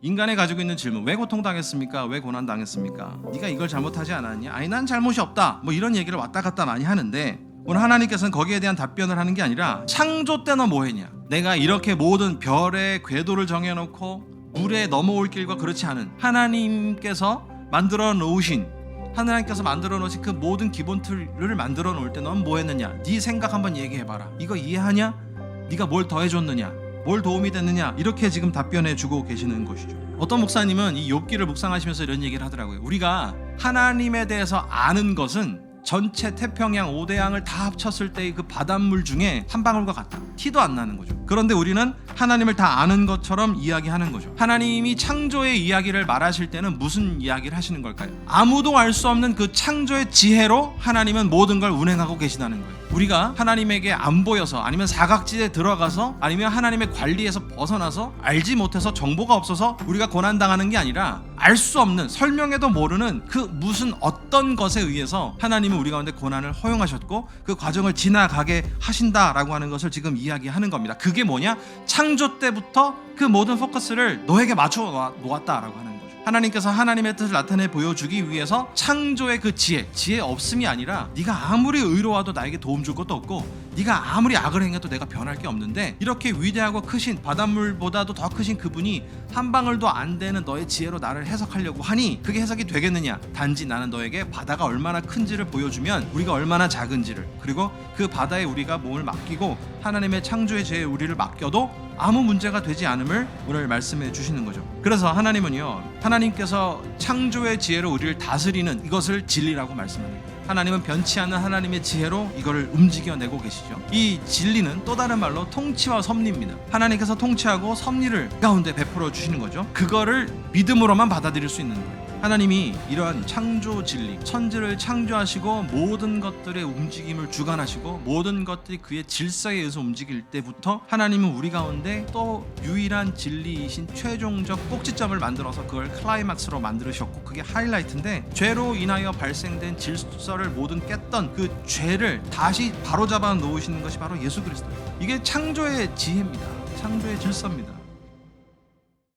인간이 가지고 있는 질문, 왜 고통당했습니까? 왜 고난당했습니까? 네가 이걸 잘못하지 않았냐? 아니 난 잘못이 없다, 뭐 이런 얘기를 왔다 갔다 많이 하는데, 오늘 하나님께서는 거기에 대한 답변을 하는 게 아니라 창조 때 너 뭐했냐? 내가 이렇게 모든 별의 궤도를 정해놓고 물에 넘어올 길과 그렇지 않은 하나님께서 만들어 놓으신 그 모든 기본 틀을 만들어 놓을 때 넌 뭐 했느냐? 네 생각 한번 얘기해봐라. 이거 이해하냐? 네가 뭘 더해줬느냐? 뭘 도움이 됐느냐? 이렇게 지금 답변해 주고 계시는 것이죠. 어떤 목사님은 이 욥기를 묵상하시면서 이런 얘기를 하더라고요. 우리가 하나님에 대해서 아는 것은 전체 태평양 5대양을 다 합쳤을 때의 그 바닷물 중에 한 방울과 같다. 티도 안 나는 거죠. 그런데 우리는 하나님을 다 아는 것처럼 이야기하는 거죠. 하나님이 창조의 이야기를 말하실 때는 무슨 이야기를 하시는 걸까요? 아무도 알 수 없는 그 창조의 지혜로 하나님은 모든 걸 운행하고 계시다는 거예요. 우리가 하나님에게 안 보여서, 아니면 사각지대에 들어가서, 아니면 하나님의 관리에서 벗어나서 알지 못해서, 정보가 없어서 우리가 고난당하는 게 아니라 알 수 없는, 설명해도 모르는 그 무슨 어떤 것에 의해서 하나님은 우리 가운데 고난을 허용하셨고 그 과정을 지나가게 하신다라고 하는 것을 지금 이야기하는 겁니다. 그게 뭐냐? 창조 때부터 그 모든 포커스를 너에게 맞춰 놓았다라고 하는 거죠. 하나님께서 하나님의 뜻을 나타내 보여주기 위해서 창조의 그 지혜 없음이 아니라, 네가 아무리 의로워도 나에게 도움 줄 것도 없고, 네가 아무리 악을 행해도 내가 변할 게 없는데, 이렇게 위대하고 크신, 바닷물보다도 더 크신 그분이 한 방울도 안 되는 너의 지혜로 나를 해석하려고 하니 그게 해석이 되겠느냐? 단지 나는 너에게 바다가 얼마나 큰지를 보여주면 우리가 얼마나 작은지를, 그리고 그 바다에 우리가 몸을 맡기고 하나님의 창조의 지혜에 우리를 맡겨도 아무 문제가 되지 않음을 오늘 말씀해 주시는 거죠. 그래서 하나님께서 창조의 지혜로 우리를 다스리는 이것을 진리라고 말씀합니다. 하나님은 변치 않는 하나님의 지혜로 이거를 움직여내고 계시죠. 이 진리는 또 다른 말로 통치와 섭리입니다. 하나님께서 통치하고 섭리를 가운데 베풀어 주시는 거죠. 그거를 믿음으로만 받아들일 수 있는 거예요. 하나님이 이러한 창조 진리, 천지를 창조하시고 모든 것들의 움직임을 주관하시고 모든 것들이 그의 질서에 의해서 움직일 때부터 하나님은 우리 가운데 또 유일한 진리이신 최종적 꼭지점을 만들어서 그걸 클라이막스로 만들으셨고, 그게 하이라이트인데, 죄로 인하여 발생된 질서를 모든 깼던 그 죄를 다시 바로잡아 놓으시는 것이 바로 예수 그리스도예요. 이게 창조의 지혜입니다. 창조의 질서입니다.